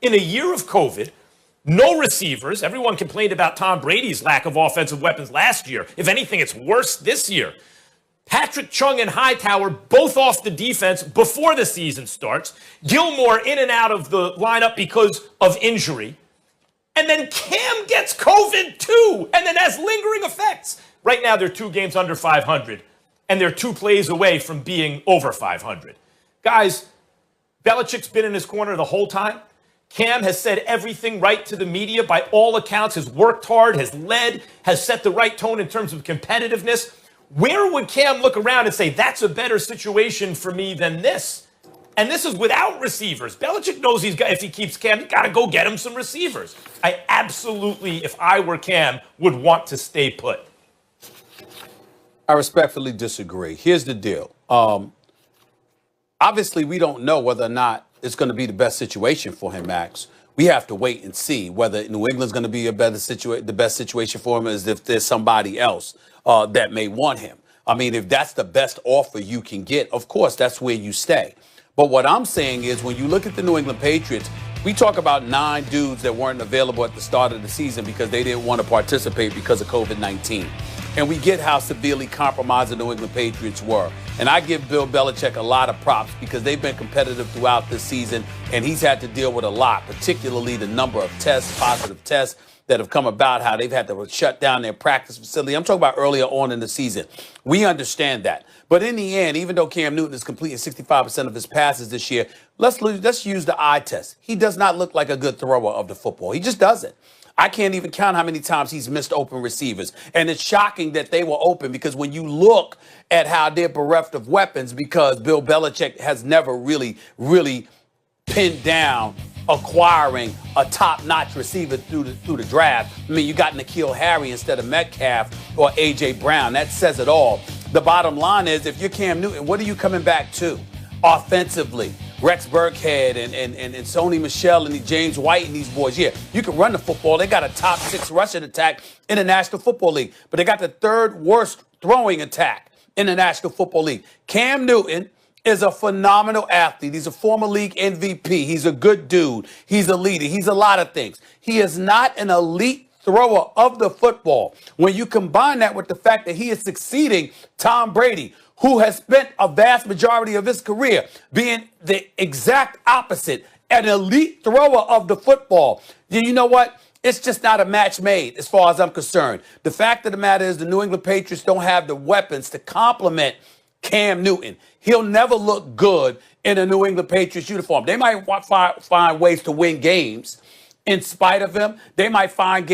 in a year of COVID, no receivers. Everyone complained about Tom Brady's lack of offensive weapons last year. If anything, it's worse this year. Patrick Chung and Hightower both off the defense before the season starts. Gilmore in and out of the lineup because of injury. And then Cam gets COVID too, and then has lingering effects. Right now, they're 2 games under 500, and they're 2 plays away from being over 500. Guys, Belichick's been in his corner the whole time. Cam has said everything right to the media. By all accounts, has worked hard, has led, has set the right tone in terms of competitiveness. Where would Cam look around and say, that's a better situation for me than this? And this is without receivers. Belichick knows if he keeps Cam, he's got to go get him some receivers. I absolutely, if I were Cam, would want to stay put. I respectfully disagree. Here's the deal. Obviously, we don't know whether or not it's going to be the best situation for him, Max. We have to wait and see whether New England's going to be the best situation for him, as if there's somebody else that may want him. I mean, if that's the best offer you can get, of course, that's where you stay. But what I'm saying is, when you look at the New England Patriots, we talk about 9 dudes that weren't available at the start of the season because they didn't want to participate because of COVID-19. And we get how severely compromised the New England Patriots were. And I give Bill Belichick a lot of props because they've been competitive throughout this season, and he's had to deal with a lot, particularly the number of tests, positive tests that have come about, how they've had to shut down their practice facility. I'm talking about earlier on in the season. We understand that. But in the end, even though Cam Newton is completing 65% of his passes this year, let's use the eye test. He does not look like a good thrower of the football. He just doesn't. I can't even count how many times he's missed open receivers. And it's shocking that they were open, because when you look at how they're bereft of weapons, because Bill Belichick has never really pinned down acquiring a top-notch receiver through the draft. I mean, you got N'Keal Harry instead of Metcalf or A.J. Brown. That says it all. The bottom line is, if you're Cam Newton, what are you coming back to offensively? Rex Burkhead and Sony Michel and James White and these boys. Yeah, you can run the football. They got a top 6 rushing attack in the National Football League, but they got the 3rd worst throwing attack in the National Football League. Cam Newton is a phenomenal athlete. He's a former league MVP. He's a good dude. He's a leader. He's a lot of things. He is not an elite thrower of the football. When you combine that with the fact that he is succeeding Tom Brady, who has spent a vast majority of his career being the exact opposite, an elite thrower of the football, you know what? It's just not a match made as far as I'm concerned. The fact of the matter is, the New England Patriots don't have the weapons to complement Cam Newton. He'll never look good in a New England Patriots uniform. They might find ways to win games in spite of him. They might find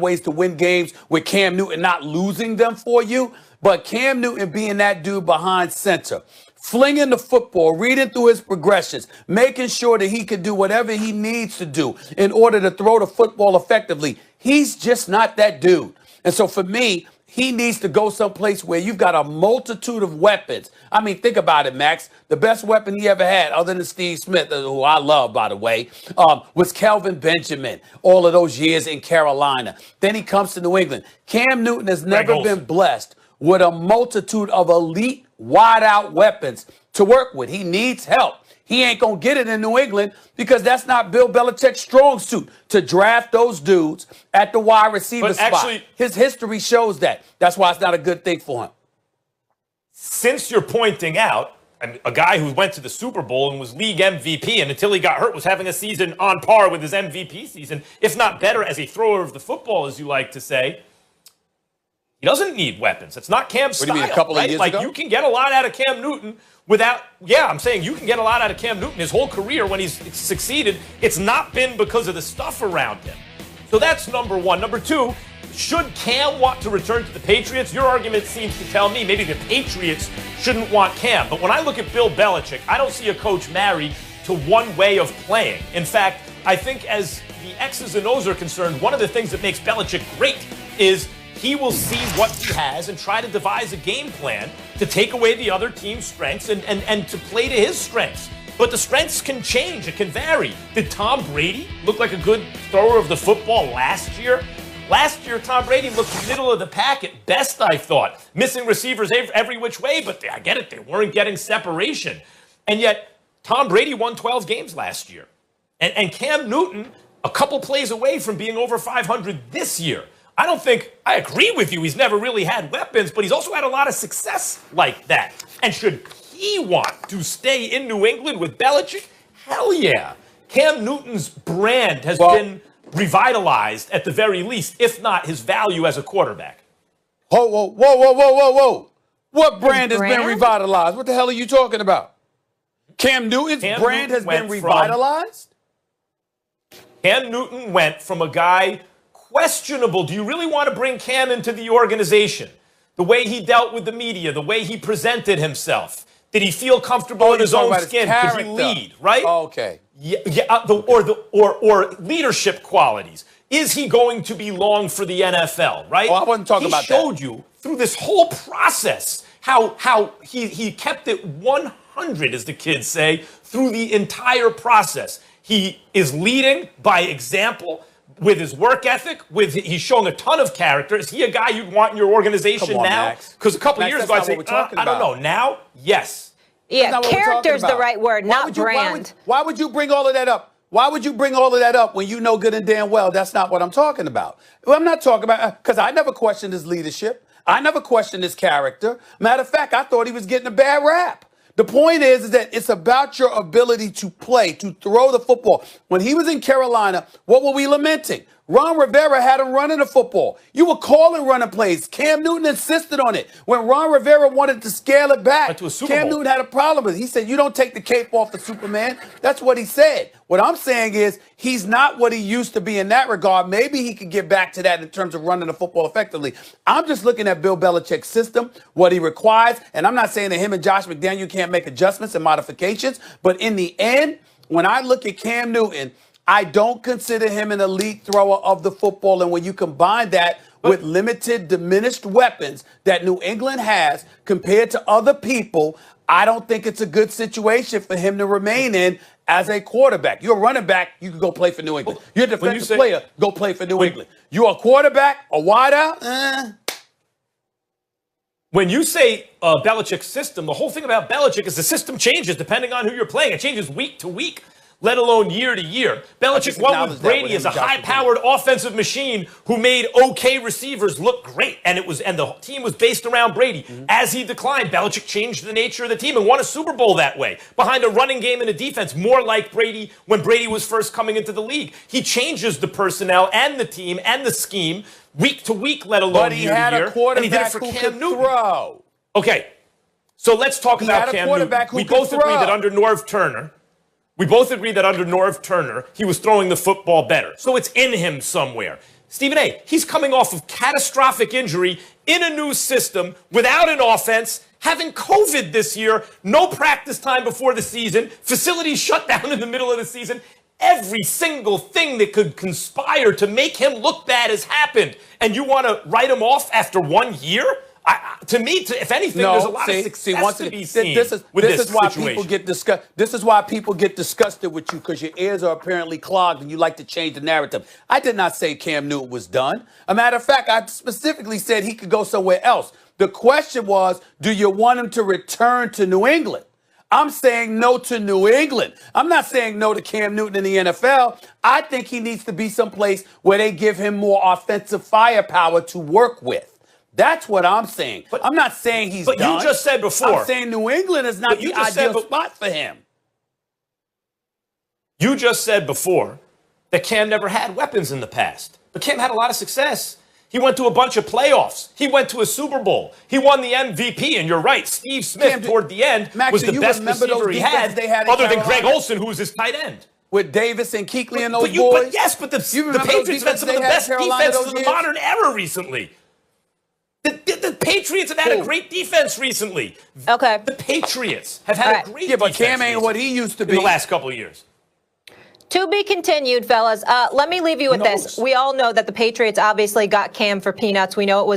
ways to win games with Cam Newton not losing them for you. But Cam Newton being that dude behind center, flinging the football, reading through his progressions, making sure that he can do whatever he needs to do in order to throw the football effectively, he's just not that dude. And so for me, he needs to go someplace where you've got a multitude of weapons. I mean, think about it, Max. The best weapon he ever had, other than Steve Smith, who I love, by the way, was Kelvin Benjamin all of those years in Carolina. Then he comes to New England. Cam Newton has never been blessed with a multitude of elite, wide-out weapons to work with. He needs help. He ain't going to get it in New England because that's not Bill Belichick's strong suit, to draft those dudes at the wide receiver spot. His history shows that. That's why it's not a good thing for him. Since you're pointing out a guy who went to the Super Bowl and was league MVP, and until he got hurt was having a season on par with his MVP season, if not better as a thrower of the football, as you like to say, he doesn't need weapons. It's not Cam's style. What do you mean, a couple of years ago? You can get a lot out of Cam Newton without, I'm saying you can get a lot out of Cam Newton his whole career when he's succeeded. It's not been because of the stuff around him. So that's number one. Number two, should Cam want to return to the Patriots? Your argument seems to tell me maybe the Patriots shouldn't want Cam. But when I look at Bill Belichick, I don't see a coach married to one way of playing. In fact, I think as the X's and O's are concerned, one of the things that makes Belichick great is he will see what he has and try to devise a game plan to take away the other team's strengths and to play to his strengths. But the strengths can change. It can vary. Did Tom Brady look like a good thrower of the football last year? Last year, Tom Brady looked middle of the pack at best, I thought. Missing receivers every which way, but I get it. They weren't getting separation. And yet, Tom Brady won 12 games last year. And Cam Newton, a couple plays away from being over 500 this year. I agree with you, he's never really had weapons, but he's also had a lot of success like that. And should he want to stay in New England with Belichick? Hell yeah. Cam Newton's brand has been revitalized at the very least, if not his value as a quarterback. Whoa. What brand has been revitalized? What the hell are you talking about? Cam Newton's brand has been revitalized? Cam Newton went from a guy questionable. Do you really want to bring Cam into the organization? The way he dealt with the media, the way he presented himself. Did he feel comfortable in his own skin? Could he lead, right? Okay. Or leadership qualities. Is he going to be long for the NFL, right? I wasn't talking about that. He showed you through this whole process how he kept it 100, as the kids say, through the entire process. He is leading by example with his work ethic. He's showing a ton of character. Is he a guy you'd want in your organization now? Because a couple of years ago, I'd say, I don't know. Now, yes. Yeah, character's the right word, not brand. Why would you bring all of that up? Why would you bring all of that up when you know good and damn well that's not what I'm talking about? Well, I'm not talking about, because I never questioned his leadership. I never questioned his character. Matter of fact, I thought he was getting a bad rap. The point is that it's about your ability to play, to throw the football. When he was in Carolina, what were we lamenting? Ron Rivera had him running the football. You were calling running plays. Cam Newton insisted on it. When Ron Rivera wanted to scale it back, Cam Newton had a problem with it. He said, you don't take the cape off the Superman. That's what he said. What I'm saying is he's not what he used to be in that regard. Maybe he could get back to that in terms of running the football effectively. I'm just looking at Bill Belichick's system, what he requires, and I'm not saying that him and Josh McDaniel can't make adjustments and modifications, but in the end, when I look at Cam Newton, I don't consider him an elite thrower of the football. And when you combine that with limited, diminished weapons that New England has compared to other people, I don't think it's a good situation for him to remain in as a quarterback. You're a running back, you can go play for New England. You're a defensive player, go play for New England. You're a quarterback, a wideout, When you say Belichick's system, the whole thing about Belichick is the system changes depending on who you're playing. It changes week to week, let alone year to year. Belichick went with Brady as a high-powered offensive machine who made okay receivers look great, and the team was based around Brady. As he declined, Belichick changed the nature of the team and won a Super Bowl that way, behind a running game and a defense, more like Brady when Brady was first coming into the league. He changes the personnel and the team and the scheme week to week, let alone year to year, and he did it for Cam Newton. Okay, so let's talk about Cam Newton. We both agree that under Norv Turner, he was throwing the football better. So it's in him somewhere. Stephen A., he's coming off of catastrophic injury in a new system without an offense, having COVID this year, no practice time before the season, facilities shut down in the middle of the season. Every single thing that could conspire to make him look bad has happened. And you want to write him off after 1 year? To me, if anything, there's a lot of success to be seen this is why situation. People get disgusted. This is why people get disgusted with you, because your ears are apparently clogged and you like to change the narrative. I did not say Cam Newton was done. A matter of fact, I specifically said he could go somewhere else. The question was, do you want him to return to New England? I'm saying no to New England. I'm not saying no to Cam Newton in the NFL. I think he needs to be someplace where they give him more offensive firepower to work with. That's what I'm saying. But I'm not saying he's done. But you just said before. I'm saying New England is not the ideal spot for him. You just said before that Cam never had weapons in the past. But Cam had a lot of success. He went to a bunch of playoffs. He went to a Super Bowl. He won the MVP. And you're right, Steve Smith, toward the end, was the best receiver he had other than Greg Olsen, who was his tight end. With Davis and Kuechly and those boys? But the Patriots had some of the best defenses of the modern era recently. The Patriots have had a great defense recently. Okay. The Patriots have had a great defense. Yeah, but Cam ain't what he used to be in the last couple of years. To be continued, fellas. Let me leave you with this. We all know that the Patriots obviously got Cam for peanuts. We know it was